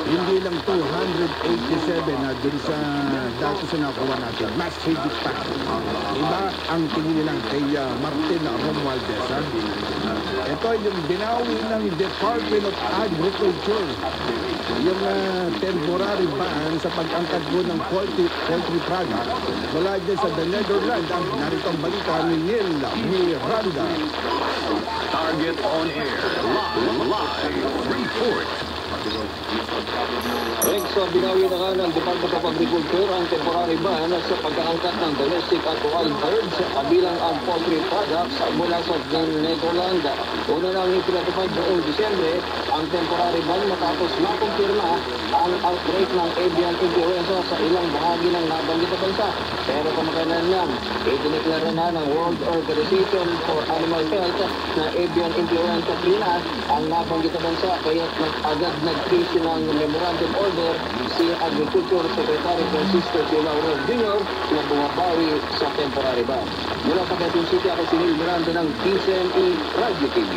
Hindi lang 287 na dun sa datos na nakuha natin. Mas higit pa. Iba ang tingin nilang kay Martin Romualdez. Ito yung binawi ng Department of Agriculture. Yung temporary ban sa pag-angkat mo ng poultry product mula dyan sa the Netherlands. Narito ang balita ni Neil Miranda. Target on air. Live report. So, binawi na nga ng Department of Agriculture ang temporary ban sa pag-aangkat ng domestic at wild birds kabilang ang poultry products mula sa Netherlands. Una nang ipinatupad noong Disyembre ang temporary ban matapos makumpirma ang outbreak ng avian influenza sa ilang bahagi ng nabanggit na bansa. Pero kamakailan lang, idineklara na ng World Organization for Animal Health na avian influenza free na ang nabanggit na bansa, kaya agad nag-issue ng memorandum order si Agriculture Secretary Francisco P. Laurel Jr. na bumabawi sa temporary ban. Mula sa Quezon City, ako si Neil Miranda ng PCME Radio TV.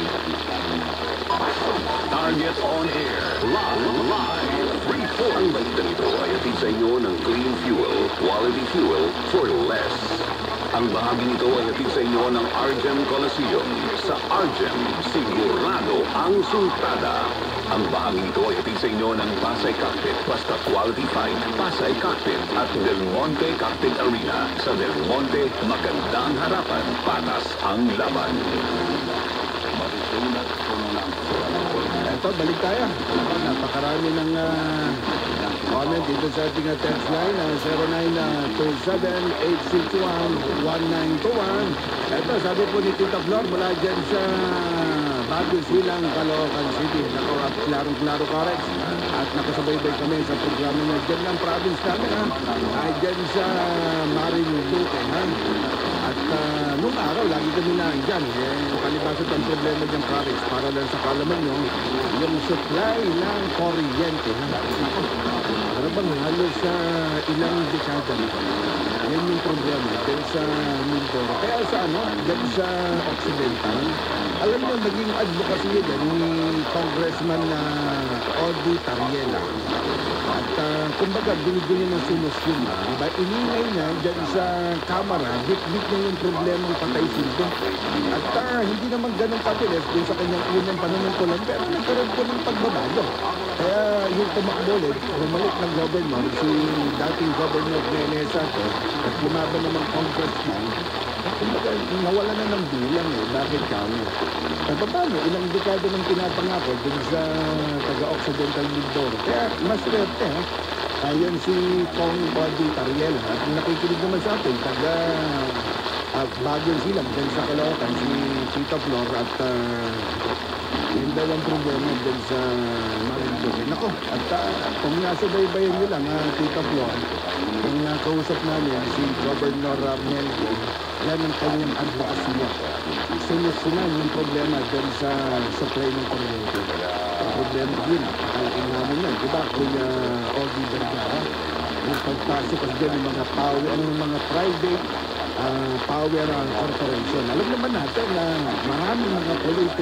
Target on air. Live report. Ang balita nito ay hatid sa inyo ng Clean Fuel, quality fuel for less. Ang bahagi nito ay hatid sa inyo ng Argem Coliseum. Sa Argem, sigurado ang sultada. Ang bahagi nito ay hatid sa inyo ng Pasay Cockpit, basta quality fight, Pasay Cockpit at Del Monte Cockpit Arena. Sa Del Monte, magandang harapan, patas ang laban. Ito, balik tayo. Napakarami ng comment dito sa ating text line 0927-861-1921. Ito, sabi po ni Tita Flor mula dyan sa Baguio Silang, Caloocan City. Naku, at klarong-klaro correct. At nakasabay-bay kami sa programa niya dyan ng province namin, ay dyan sa Marinduque, At nung araw, lagi kami na dyan. Palibasot ang problema dyan province. Para lang sa kalaman nyo, yung supply ng kuryente. Para bang halos sa ilang dekada na. Yan yung problema dyan sa Mindoro. Kaya sa dyan sa Occidental, alam mo, naging advocacy dyan ni Congressman Odi Tariela. At kumbaga, binigyan ng solusyon. Diba? Iningay na dyan sa Kamara, bit-bit na yung problema ng patay sildo. At hindi naman ganun kabilis dun sa kanyang unang panunungkulan, pero nagkaroon po ng pagbabago. Kaya yung tumakbo ulit, bumalik ng governor, si dating governor Nene Santos, at lumaban naman congressman, kumbaga, nawala na ng bilang Bakit kami? At paano? Ilang dekada ng pinapangako dun sa taga-Occidental Mindoro. Kaya mas swerte, Ayon si Kong Odi Tariela. At nakikinig naman sa atin, Baguio Silang, dyan sa Caloocan, si Tita Flor at yung dalawang problema dyan sa Marinduque. Nako, at kung nasa baybayan nyo lang, Tita Flor, kung kausap namin si Governor Melgo, yan ang kanyang advocacy niya. Solusyonan yung problema dyan sa supply ng kuryente. Ang problema yun, napakalaking namin yan. Diba, Kuya Odi Vergara? Yung pagpasok kasi dyan ng mga private power corporation. Alam naman natin na maraming mga politics